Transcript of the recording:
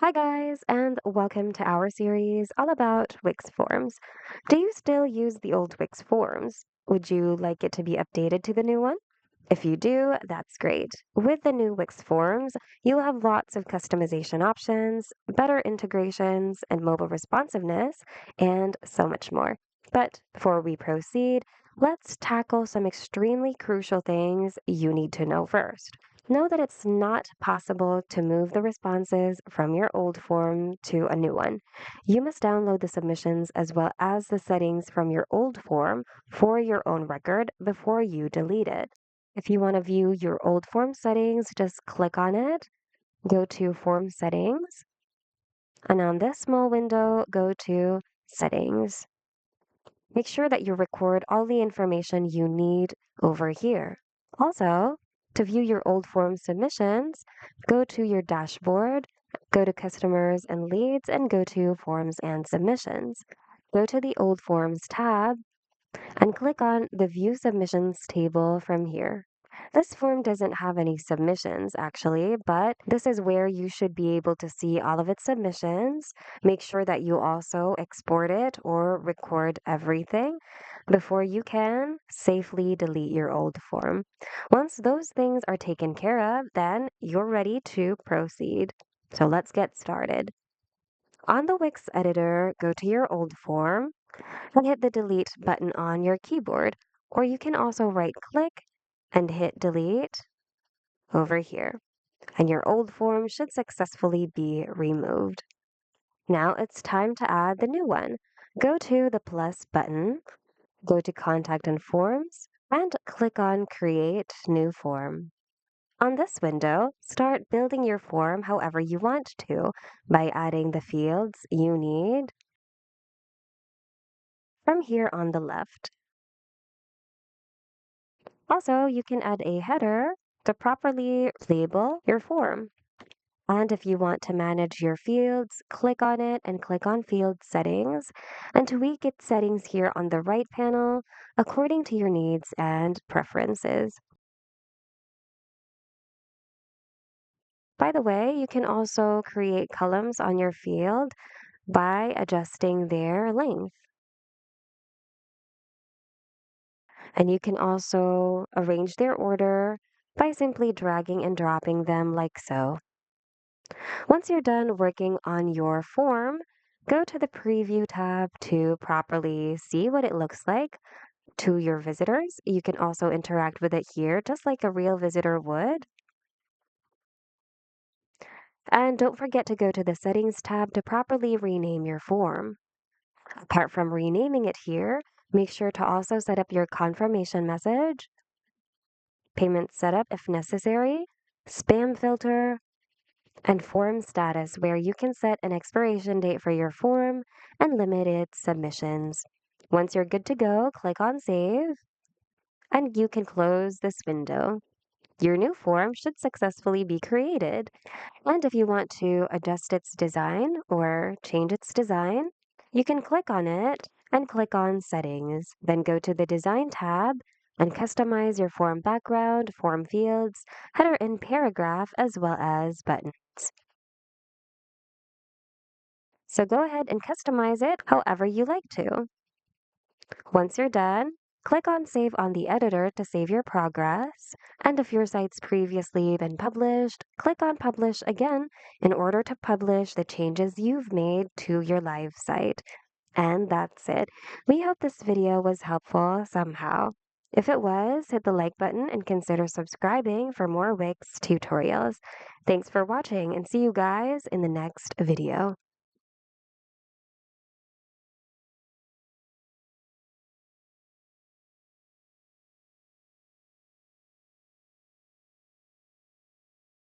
Hi, guys, and welcome to our series all about Wix Forms. Do you still use the old Wix Forms? Would you like it to be updated to the new one? If you do, that's great. With the new Wix Forms, you'll have lots of customization options, better integrations, and mobile responsiveness, and so much more. But before we proceed, let's tackle some extremely crucial things you need to know first. Know that it's not possible to move the responses from your old form to a new one. You must download the submissions as well as the settings from your old form for your own record before you delete it. If you want to view your old form settings, just click on it, go to Form Settings, and on this small window, go to Settings. Make sure that you record all the information you need over here. Also, to view your old form submissions, go to your dashboard, go to Customers and Leads, and go to Forms and Submissions. Go to the Old Forms tab and click on the View Submissions table from here. This form doesn't have any submissions actually, but this is where you should be able to see all of its submissions. Make sure that you also export it or record everything before you can safely delete your old form. Once those things are taken care of, then you're ready to proceed. So let's get started. On the Wix editor, go to your old form and hit the delete button on your keyboard, or you can also right click and hit delete over here, and your old form should successfully be removed. Now it's time to add the new one. Go to the plus button, go to Contact and Forms, and click on Create New Form. On this window, start building your form however you want to by adding the fields you need from here on the left. Also, you can add a header to properly label your form. And if you want to manage your fields, click on it and click on Field Settings and tweak its settings here on the right panel according to your needs and preferences. By the way, you can also create columns on your field by adjusting their length. And you can also arrange their order by simply dragging and dropping them like so. Once you're done working on your form, go to the Preview tab to properly see what it looks like to your visitors. You can also interact with it here just like a real visitor would. And don't forget to go to the Settings tab to properly rename your form. Apart from renaming it here, make sure to also set up your confirmation message, payment setup if necessary, spam filter, and form status, where you can set an expiration date for your form and limit its submissions. Once you're good to go, click on Save, and you can close this window. Your new form should successfully be created. And if you want to adjust its design or change its design, you can click on it and click on Settings. Then go to the Design tab and customize your form background, form fields, header and paragraph, as well as buttons. So go ahead and customize it however you like to. Once you're done, click on Save on the editor to save your progress. And if your site's previously been published, click on Publish again in order to publish the changes you've made to your live site. And that's it. We hope this video was helpful somehow. If it was, hit the like button and consider subscribing for more Wix tutorials. Thanks for watching and see you guys in the next video.